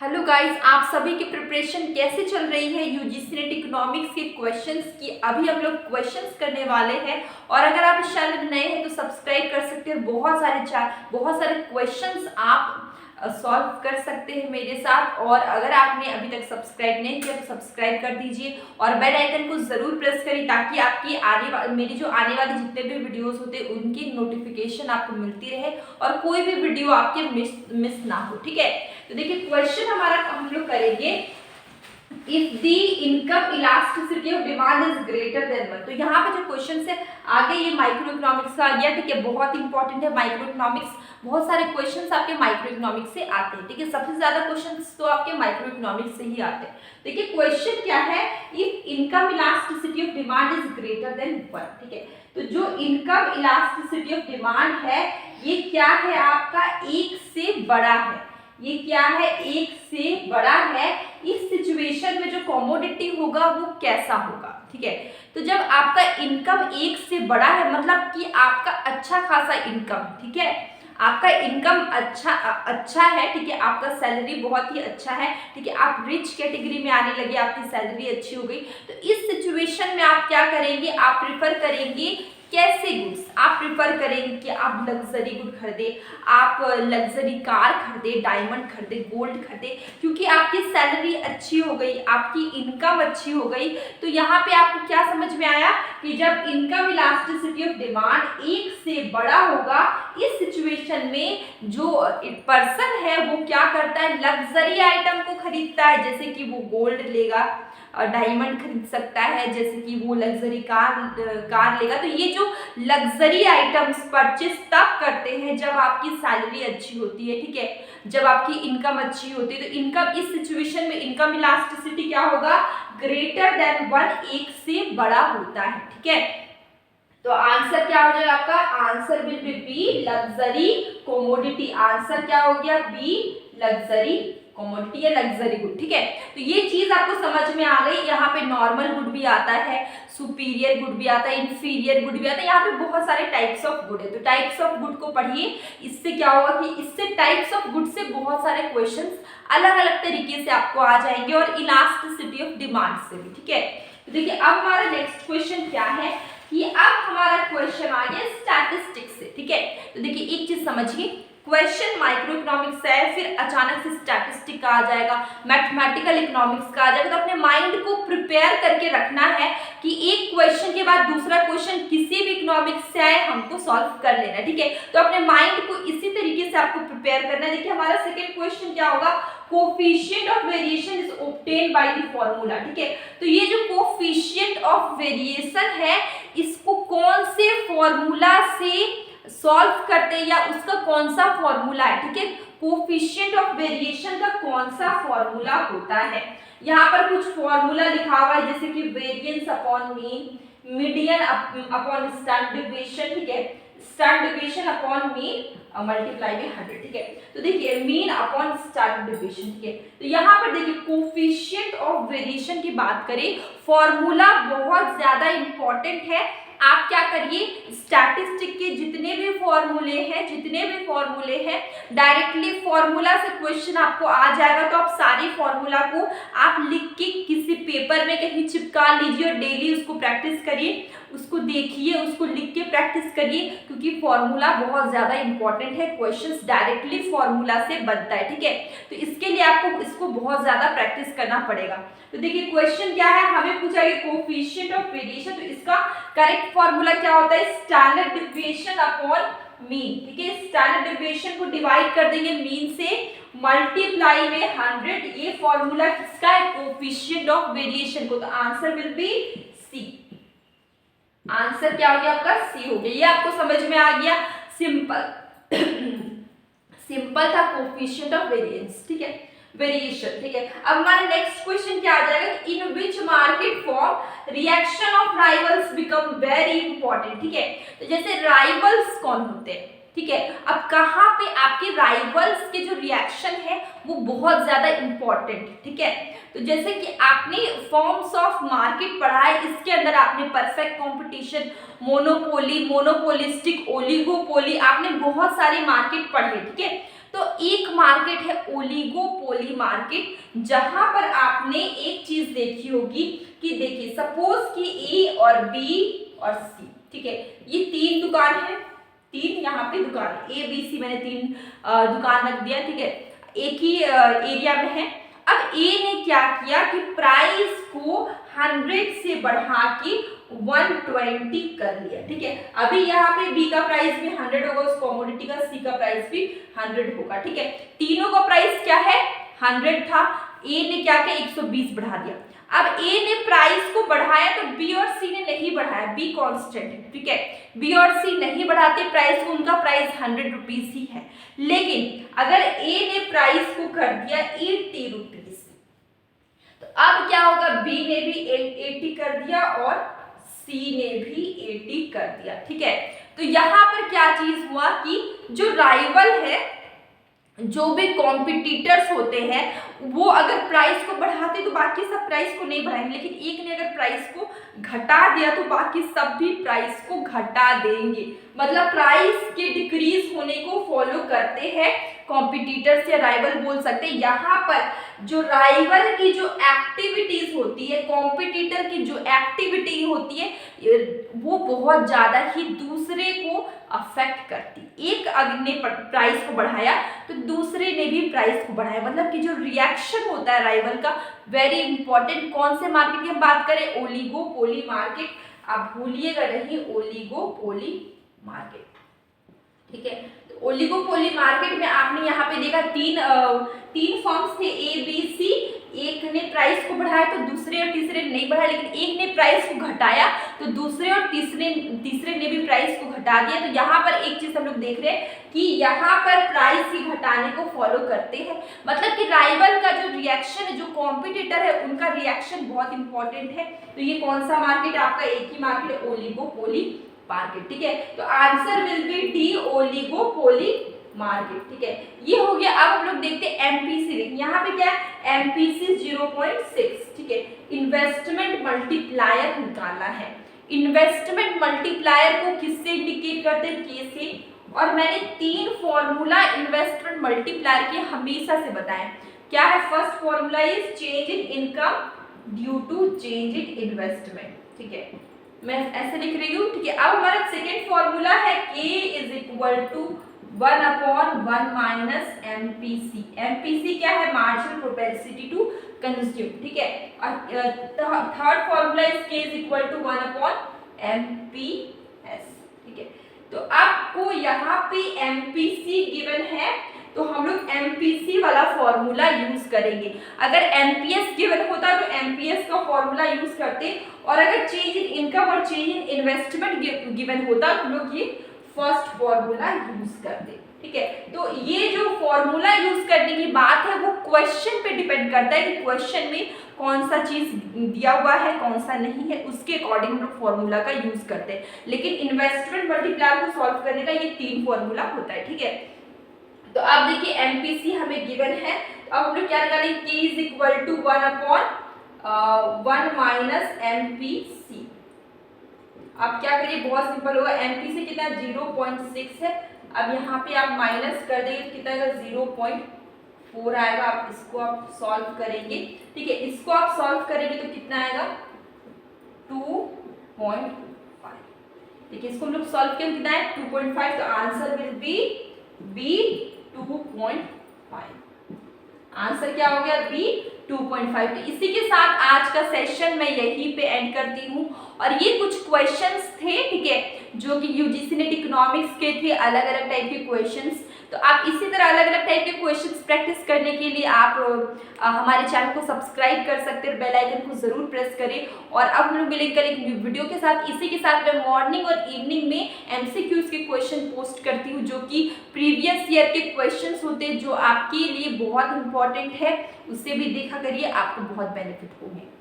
Hello guys, आप सभी की प्रिपरेशन कैसे चल रही है यूजीसी नेट इकोनॉमिक्स के क्वेश्चंस की। अभी हम लोग क्वेश्चंस करने वाले हैं और अगर आप इस चैनल में नए हैं तो सब्सक्राइब कर सकते हैं। बहुत सारे क्वेश्चंस आप सॉल्व कर सकते हैं मेरे साथ। और अगर आपने अभी तक सब्सक्राइब नहीं किया तो सब्सक्राइब कर दीजिए और बेल आइकन को जरूर प्रेस करिए ताकि आपकी मेरी जो आने वाली जितने भी वीडियोस होते हैं उनकी नोटिफिकेशन आपको मिलती रहे और कोई भी वीडियो आपके मिस ना हो। ठीक है, तो देखिए क्वेश्चन हमारा हम लोग करेंगे, if the income elasticity of demand is greater than one. तो यहाँ पे जो क्वेश्चन है आगे ये माइक्रो इकोनॉमिक्स का आ गया। ठीक है, बहुत इंपॉर्टेंट है माइक्रो इकोनॉमिक्स। बहुत सारे क्वेश्चंस आपके माइक्रो इकोनॉमिक्स से आते हैं। ठीक है, सबसे ज्यादा क्वेश्चंस तो आपके माइक्रो इकोनॉमिक्स से ही आते हैं। देखिए क्वेश्चन क्या है, if income elasticity of demand is greater than one. ठीक है, तो जो इनकम इलास्टिसिटी ऑफ डिमांड है ये क्या है, आपका एक से बड़ा है। ये क्या है, एक से बड़ा है। इस सिचुएशन में जो कमोडिटी होगा वो कैसा होगा। ठीक है, तो जब आपका इनकम एक से बड़ा है मतलब कि आपका अच्छा खासा इनकम, ठीक है, आपका इनकम अच्छा है। ठीक है, आपका सैलरी बहुत ही अच्छा है। ठीक है, आप रिच कैटेगरी में आने लगे, आपकी सैलरी अच्छी हो गई। तो इस सिचुएशन में आप क्या करेंगे, आप प्रिफर करेंगे कैसे गुड्स। आप प्रिफर करेंगे कि आप लग्जरी गुड खरीदे, आप लग्जरी कार खरीदे, डायमंड खरीदे, गोल्ड खरीदे, क्योंकि आपकी सैलरी अच्छी हो गई, आपकी इनकम अच्छी हो गई। तो यहाँ पे आपको क्या समझ में आया कि जब इनकम इलास्टिसिटी ऑफ डिमांड एक से बड़ा होगा, इस सिचुएशन में जो पर्सन है वो क्या करता है, लग्जरी आइटम को खरीदता है। जैसे कि वो गोल्ड लेगा, डायमंड खरीद सकता है, जैसे कि वो लग्जरी कार लेगा। तो ये जो लग्जरी आइटम्स परचेस तब करते हैं जब आपकी सैलरी अच्छी होती है। ठीक है, जब आपकी इनकम अच्छी होती है। तो इनकम इस सिचुएशन में इनकम इलास्टिसिटी क्या होगा, ग्रेटर देन वन, एक से बड़ा होता है। ठीक है, तो आंसर क्या हो जाएगा आपका, answer will B luxury commodity. Answer क्या हो गया, बी लग्जरी कमोडिटी या लग्जरी गुड। ठीक है, तो ये चीज आपको समझ में आ गई। यहाँ पे नॉर्मल गुड भी आता है, सुपीरियर गुड भी आता है, इंफीरियर गुड भी आता है। यहाँ पे बहुत सारे टाइप्स ऑफ गुड है, तो टाइप्स ऑफ गुड को पढ़िए। इससे क्या होगा कि इससे टाइप्स ऑफ गुड से बहुत सारे क्वेश्चंस अलग अलग तरीके से आपको आ जाएंगे और इलास्टिसिटी ऑफ डिमांड से भी। ठीक है, तो देखिए अब हमारा नेक्स्ट क्वेश्चन क्या है कि अब हमारा क्वेश्चन आ गया स्टैटिस्टिक्स से। ठीक है, तो देखिए एक चीज समझिए, क्वेश्चन माइक्रो इकोनॉमिक्स है, फिर अचानक से स्टैटिस्टिक का आ जाएगा, मैथमेटिकल इकोनॉमिक्स का आ जाएगा। तो अपने माइंड को प्रिपेयर करके रखना है कि एक क्वेश्चन के बाद दूसरा क्वेश्चन किसी भी इकोनॉमिक्स से आए हमको सॉल्व कर लेना। ठीक है, तो अपने माइंड को इसी तरीके से आपको प्रिपेयर करना है। देखिए हमारा सेकेंड क्वेश्चन क्या होगा, coefficient of variation is obtained by the formula. ठीक है, तो ये जो कोफिशिएंट ऑफ वेरिएशन है इसको कौन से फॉर्मूला से सॉल्व करते हैं या उसका कौन सा फॉर्मूला है। ठीक है, कोफिशिएंट ऑफ वेरिएशन का कौन सा फॉर्मूला होता है। यहाँ पर कुछ फॉर्मूला लिखा हुआ है, जैसे कि variance upon mean, median upon standard deviation. ठीक है, standard deviation upon mean multiply by 100। ठीक है, तो देखिए मीन अपॉन स्टैंडर्ड डेविएशन। ठीक है, तो यहाँ पर देखिए कोफिशिएंट ऑफ वेरिएशन की बात करें, फॉर्मूला बहुत ज्यादा इंपॉर्टेंट है। आप क्या करिए, स्टैटिस्टिक के जितने भी फॉर्मूले हैं डायरेक्टली फॉर्मूला से क्वेश्चन आपको आ जाएगा। तो आप सारी फॉर्मूला को आप लिख के किसी पेपर में कहीं चिपका लीजिए और डेली उसको प्रैक्टिस करिए, उसको देखिए, उसको लिख के प्रैक्टिस करिए, क्योंकि फॉर्मूला बहुत ज्यादा इंपॉर्टेंट है। क्वेश्चंस डायरेक्टली फॉर्मूला से बनता है। ठीक है, तो इसके लिए आपको इसको बहुत ज्यादा प्रैक्टिस करना पड़ेगा। तो देखिए क्वेश्चन क्या है, हमें पूछा है कोफिशिएंट ऑफ वेरिएशन, तो इसका करेक्ट फॉर्मूला क्या होता है, स्टैंडर्ड डेविएशन अपॉन मीन। ठीक है, स्टैंडर्ड डेविएशन को डिवाइड कर देंगे मीन से, मल्टीप्लाई में 100। ये फॉर्मूला किसका है, कोफिशिएंट ऑफ वेरिएशन को। तो answer will be C. Answer क्या हो गया आपका, सी हो गया। ये आपको समझ में आ गया, सिंपल सिंपल था कोफिशिएंट ऑफ वेरिएंस। ठीक है, वेरिएशन। ठीक है, अब हमारा नेक्स्ट क्वेश्चन क्या आ जाएगा, in which market form reaction of rivals become very important. ठीक है, तो जैसे राइवल्स कौन होते हैं। ठीक है, अब कहाँ पे आपके राइवल्स के जो रिएक्शन है वो बहुत ज्यादा इंपॉर्टेंट। ठीक है, तो जैसे कि आपने फॉर्म्स ऑफ मार्केट पढ़ा है, इसके अंदर आपने perfect competition, monopoly, monopolistic, oligopoly, आपने बहुत सारी मार्केट पढ़ी। ठीक है, तो एक मार्केट है ओलिगोपोली मार्केट, जहां पर आपने एक चीज देखी होगी कि देखिए सपोज कि ए और बी और सी, ठीक है, ये तीन दुकान है, तीन यहाँ पे दुकान है, ए बी सी मैंने तीन दुकान रख दिया, ठीक है, एक ही एरिया में है। अब ए ने क्या किया कि प्राइस को 100 से बढ़ा के 120 कर लिया, ठीक है। अभी यहाँ पे बी का प्राइस भी 100 होगा, उस कमोडिटी का, सी का प्राइस भी 100 होगा, ठीक है। तीनों का प्राइस क्या है, 100 था, ए ने क्या किया 120 बढ़ा दिया। अब ए ने प्राइस को बढ़ाया तो बी और सी ने नहीं बढ़ाया, बी कांस्टेंट है, ठीक है, बी और सी नहीं बढ़ाते प्राइस को, उनका प्राइस 100 रुपीज ही है। लेकिन अगर ए ने प्राइस को कर दिया 80 रुपीज, तो अब क्या होगा, बी ने भी 80 कर दिया और सी ने भी 80 कर दिया, ठीक है। तो यहाँ पर क्या चीज हुआ कि जो राइवल है, जो भी कॉम्पिटिटर्स होते हैं, वो अगर प्राइस को बढ़ाते तो बाकी सब प्राइस को नहीं बढ़ाएंगे, लेकिन एक ने अगर प्राइस को घटा दिया तो बाकी सब भी प्राइस को घटा देंगे। मतलब प्राइस के डिक्रीज होने को फॉलो करते हैं कॉम्पिटिटर्स या राइवल बोल सकते हैं। यहाँ पर जो राइवल की जो एक्टिविटीज होती है, कॉम्पिटिटर की जो एक्टिविटी होती है, वो बहुत ज्यादा ही दूसरे को अफेक्ट करती। एक ने प्राइस को बढ़ाया तो दूसरे ने भी प्राइस को बढ़ाया, मतलब कि जो रिएक्शन होता है राइवल का, वेरी इंपॉर्टेंट। कौन से मार्केट की हम बात करें, ओलिगोपोली मार्केट, आप भूलिएगा नहीं, ओलिगोपोली मार्केट, ठीक है। तो ओलिगोपोली मार्केट में आपने यहाँ पे देखा तीन फर्म्स थे, ए बी सी, एक ने प्राइस को बढ़ाया तो दूसरे और तीसरे ने नहीं बढ़ाया, लेकिन एक ने प्राइस को घटाया तो दूसरे और तीसरे ने भी प्राइस को घटा दिया। तो यहाँ पर एक चीज हम लोग देख रहे हैं कि यहाँ पर प्राइस ही घटाने को फॉलो करते हैं, मतलब कि राइवल का जो रिएक्शन है, जो कॉम्पिटिटर है, उनका रिएक्शन बहुत इंपॉर्टेंट है। तो ये कौन सा मार्केट है, आपका एक ही मार्केट है, ओलिगोपोली मार्केट, ठीक है। तो answer will B D, oligopoly market, ठीक है। ये हो गया। अब हम लोग देखते हैं एमपीसी, यहाँ पे क्या है, एमपीसी 0.6, ठीक है। इन्वेस्टमेंट मल्टीप्लायर निकालना है। इन्वेस्टमेंट मल्टीप्लायर को किससे इंडिकेट करते हैं, के से। और मैंने 3 फॉर्मूला इन्वेस्टमेंट मल्टीप्लायर के हमेशा से बताए। क्या है, first formula is change in income due to change in investment, ठीक है, मैं ऐसे लिख रही हूँ, ठीक है। अब हमारा सेकेंड फॉर्मूला है K is equal to 1/1 minus MPC। MPC क्या है, मार्जिनल प्रोपेंसिटी टू कंज्यूम, ठीक है। Third formula is K is equal to 1/MPS, ठीक है। तो आपको यहाँ पे MPC गिवन है, तो हम लोग MPC वाला फॉर्मूला यूज करेंगे। अगर MPS गिवन होता तो MPS का फॉर्मूला यूज करते, और अगर चेंज इन इनकम और चेंज इन इन्वेस्टमेंट गिवन होता तो हम लोग ये फर्स्ट फॉर्मूला यूज करते, ठीक है। तो ये जो फॉर्मूला यूज करने की बात है वो क्वेश्चन पे डिपेंड करता है कि क्वेश्चन में कौन सा चीज दिया हुआ है, कौन सा नहीं है, उसके अकॉर्डिंग हम लोग फॉर्मूला का यूज करते हैं। लेकिन इन्वेस्टमेंट मल्टीप्लायर को सॉल्व करने का ये 3 फॉर्मूला होता है, ठीक है। तो अब देखिए MPC हमें गिवन है, तो अब हम लोग क्या निकालेंगे, K is equal to 1/1 minus MPC। अब क्या करिए, बहुत सिंपल होगा, MPC कितना 0.6 है। अब यहाँ पे आप माइनस कर देंगे तो कितना आएगा, 0.4 आएगा। आप इसको आप सॉल्व करेंगे, ठीक है, इसको आप सॉल्व करेंगे तो कितना आएगा, 2.5, ठीक है। इसको हम लोग सॉल्व किया कितना है, 2.5, तो answer will be B 2.5। Answer क्या हो गया, बी 2.5। तो इसी के साथ आज का सेशन मैं यहीं पे एंड करती हूँ। और ये कुछ क्वेश्चंस थे, ठीक है, जो कि यूजीसी नेट इकोनॉमिक्स के थे, अलग अलग टाइप के क्वेश्चंस। तो आप इसी तरह अलग अलग टाइप के क्वेश्चंस प्रैक्टिस करने के लिए आप हमारे चैनल को सब्सक्राइब कर सकते हैं, बेल आइकन को जरूर प्रेस करें। और अब हम लोग मिलेंगे कल एक वीडियो के साथ। इसी के साथ मैं मॉर्निंग और इवनिंग में MCQs के क्वेश्चन पोस्ट करती हूँ, जो कि प्रीवियस ईयर के क्वेश्चंस होते हैं, जो आपके लिए बहुत इंपॉर्टेंट है। उससे भी देखा करिए, आपको बहुत बेनिफिट होंगे।